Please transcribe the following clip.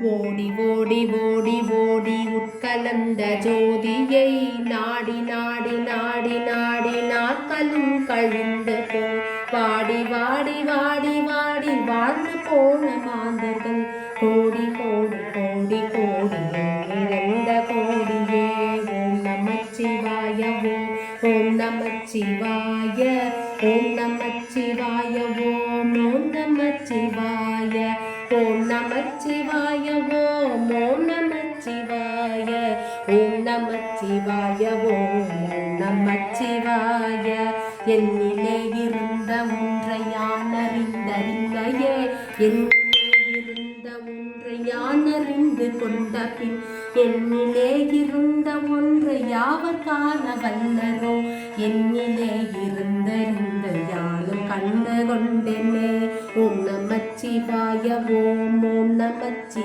ஓடி ஓடி ஓடி ஓடி உட்கலந்த ஜோதியை நாடி நாடி நாடி நாடி நாட்களும் கழிந்து போய் வாடி வாடி வாடி வாடி வாழ்ந்து போன மாந்தர்கள் கோடி கோடி கோடி கோடி நிறைந்த கோடியே. ஓம் நமச்சிவாய ஓம் நமச்சிவாய ஓம் நமச்சிவாய ஓம் நமச்சிவாய ஓம் நமச்சிவாய ஓம் நமச்சிவாய ஓம் நமச்சிவாய ஓம் நமச்சிவாய. என்னிலே இருந்த ஒன்றை யான் அறிந்தறிந்தையே என்னிலே இருந்த ஒன்றை யான் அறிந்து கொண்ட பின் என்னிலே இருந்த ஒன்றை யாவர் காண வல்லரோ என்னிலே இருந்தறிந்த யானும் கண்டு கொண்டேனே. ஓம் நமச்சிவாய ஓம் நமச்சிவாய.